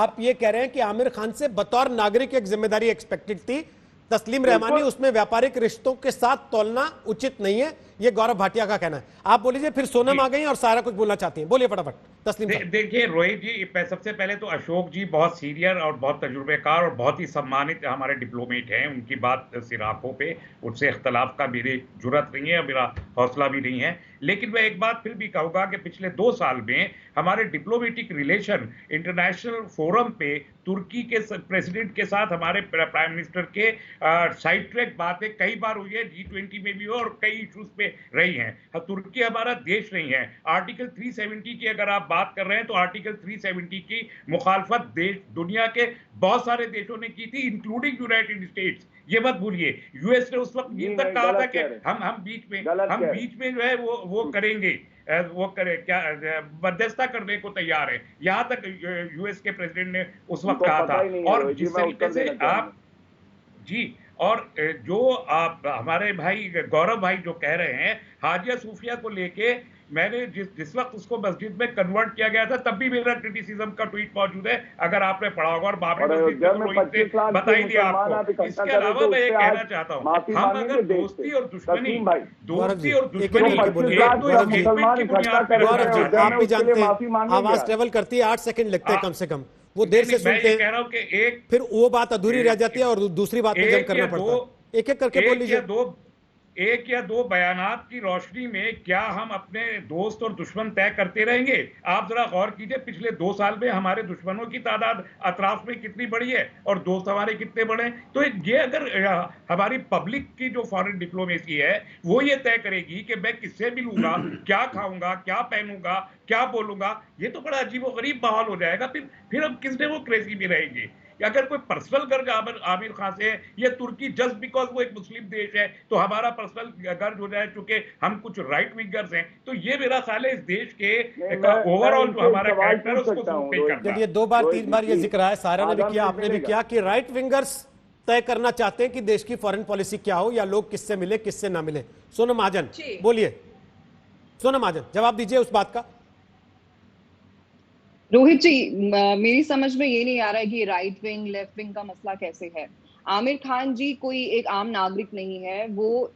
आप ये कह रहे हैं कि आमिर खान से बतौर नागरिक एक जिम्मेदारी एक्सपेक्टेड थी, तस्लीम रहमानी उसमें व्यापारिक रिश्तों के साथ तोलना उचित नहीं है, ये गौरव भाटिया का कहना है। आप बोलिए, फिर सोनम आ गई और सारा कुछ बोलना चाहती हैं, बोलिए फटाफट तस्लीम साहब। देखिए रोहित जी, सबसे पहले तो अशोक जी बहुत सीनियर और बहुत तजुर्बेकार और बहुत ही सम्मानित हमारे डिप्लोमेट हैं। उनकी बात सिराखों पे, उनसे इख्तलाफ का मेरी जुर्रत नहीं है, मेरा हौसला भी नहीं है। लेकिन मैं एक बात फिर भी कहूंगा कि पिछले 2 साल में हमारे डिप्लोमेटिक रिलेशन इंटरनेशनल फोरम पे तुर्की के प्रेसिडेंट के साथ हमारे प्राइम मिनिस्टर के साइड ट्रैक बातें कई बार हुई है, G20 में भी हो और कई इश्यूज पे रही हैं। तुर्की हमारा देश नहीं है। आर्टिकल 370 की अगर आप बात कर रहे हैं तो आर्टिकल 370 की मुखालफत देश दुनिया के बहुत सारे देशों ने की थी, इंक्लूडिंग यूनाइटेड स्टेट्स। ये मत भूलिए, यूएस ने उस वक्त ये तक कहा था कि हम बीच में जो है वो करेंगे, वो करे क्या, मध्यस्थता करने को तैयार है। यहां तक यूएस के प्रेसिडेंट ने उस वक्त कहा था। और जिस तरीके से आप जी, और जो आप हमारे भाई गौरव भाई जो कह रहे हैं हाजिया सूफिया को लेके, मैंने जिस वक्त उसको मस्जिद में कन्वर्ट किया गया था तब भी मेरा क्रिटिसिज्म का ट्वीट मौजूद है, अगर आपने पढ़ा होगा। और बाबरी मस्जिद में तो रोहित ने बता ही दिया आपको। इसके अलावा मैं ये कहना चाहता हूँ, हम अगर दोस्ती और दुश्मनी आप भी जानते हैं आवाज ट्रेवल करती है, 8 सेकंड लगते हैं कम से कम, वो देर से सुनते हैं, कह रहा हूं कि फिर वो बात अधूरी रह जाती है और दूसरी बात में जम करना पड़ता है। एक एक करके बोल लीजिए। एक या दो बयानात की रोशनी में क्या हम अपने दोस्त और दुश्मन तय करते रहेंगे? आप जरा गौर कीजिए, पिछले 2 साल में हमारे दुश्मनों की तादाद अतराफ में कितनी बढ़ी है और दोस्त हमारे कितने बढ़े। तो ये अगर हमारी पब्लिक की जो फॉरेन डिप्लोमेसी है वो ये तय करेगी कि मैं किससे मिलूंगा, क्या खाऊंगा, क्या पहनूंगा, क्या बोलूंगा, ये तो बड़ा अजीबोगरीब माहौल हो जाएगा। फिर हम किस डेमोक्रेसी में रहेंगे? अगर कोई पर्सनल गर्ज आमिर खान से है, ये तुर्की जस्ट बिकॉज वो एक मुस्लिम देश है तो हमारा पर्सनल गर्ज हो जाए चूंकि हम कुछ राइट विंगर्स हैं, तो ये मेरा ख्याल है इस देश के ओवरऑल जो हमारा कैरेक्टर है उसको पे करता है। चलिए 2 बार 3 बार ये जिक्र है, सारा ने भी किया, आपने भी किया कि राइट विंगर्स तय करना चाहते हैं कि देश की फॉरेन पॉलिसी क्या हो या लोग किससे मिले किससे ना मिले। सोनम महाजन बोलिए, सोनम महाजन जवाब दीजिए उस बात का। रोहित जी, मेरी समझ में ये नहीं आ रहा है कि राइट विंग लेफ्ट विंग का मसला कैसे है। आमिर खान जी कोई एक आम नागरिक नहीं है, वो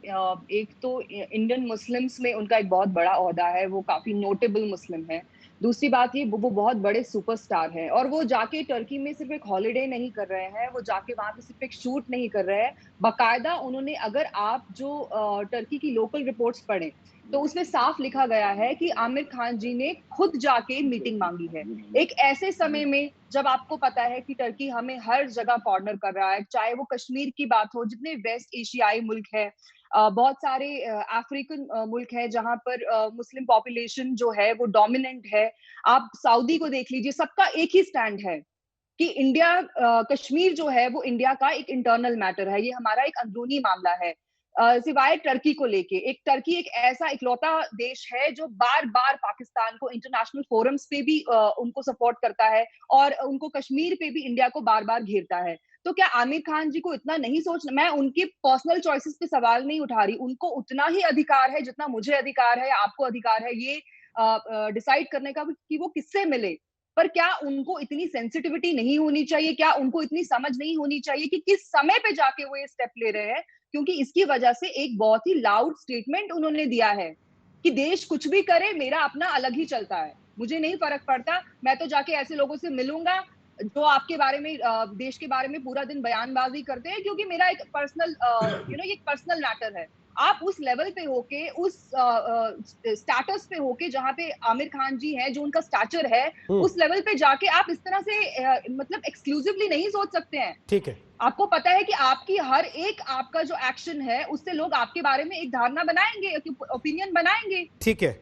एक तो इंडियन मुस्लिम्स में उनका एक बहुत बड़ा ओहदा है, वो काफी नोटेबल मुस्लिम है। दूसरी बात ये, वो बहुत बड़े सुपरस्टार हैं और वो जाके टर्की में सिर्फ एक हॉलिडे नहीं कर रहे हैं, वो जाके वहां पे सिर्फ एक शूट नहीं कर रहे हैं, बाकायदा उन्होंने, अगर आप जो टर्की की लोकल रिपोर्ट्स पढ़ें तो उसमें साफ लिखा गया है कि आमिर खान जी ने खुद जाके मीटिंग मांगी है। एक ऐसे समय में जब आपको पता है कि टर्की हमें हर जगह कॉर्नर कर रहा है, चाहे वो कश्मीर की बात हो, जितने वेस्ट एशियाई मुल्क है, बहुत सारे अफ्रीकन मुल्क है जहां पर मुस्लिम पॉपुलेशन जो है वो डोमिनेंट है। आप सऊदी को देख लीजिए, सबका एक ही स्टैंड है कि इंडिया, कश्मीर जो है वो इंडिया का एक इंटरनल मैटर है, ये हमारा एक अंदरूनी मामला है। सिवाय टर्की को लेके, टर्की एक ऐसा इकलौता देश है जो बार बार पाकिस्तान को इंटरनेशनल फोरम्स पे भी उनको सपोर्ट करता है और उनको कश्मीर पे भी इंडिया को बार बार घेरता है। तो क्या आमिर खान जी को इतना नहीं सोचना? मैं उनके पर्सनल चॉइसेस पे सवाल नहीं उठा रही, उनको उतना ही अधिकार है जितना मुझे अधिकार है, आपको अधिकार है ये डिसाइड करने का कि वो किससे मिले। पर क्या उनको इतनी सेंसिटिविटी नहीं होनी चाहिए? क्या उनको इतनी समझ नहीं होनी चाहिए कि किस समय पे जाके वो ये स्टेप ले रहे हैं? क्योंकि इसकी वजह से एक बहुत ही लाउड स्टेटमेंट उन्होंने दिया है कि देश कुछ भी करे, मेरा अपना अलग ही चलता है, मुझे नहीं फर्क पड़ता, मैं तो जाके ऐसे लोगों से मिलूंगा जो आपके बारे में, देश के बारे में पूरा दिन बयानबाजी करते हैं, क्योंकि मेरा एक पर्सनल एक पर्सनल मैटर है। आप उस लेवल पे होके, उस स्टेटस पे होके जहां पे आमिर खान जी हैं, जो उनका स्टैचर है, उस लेवल पे जाके आप इस तरह से मतलब एक्सक्लूसिवली नहीं सोच सकते हैं। ठीक है, आपको पता है कि आपकी हर एक, आपका जो एक्शन है उससे लोग आपके बारे में एक धारणा बनाएंगे, ओपिनियन बनाएंगे। ठीक है।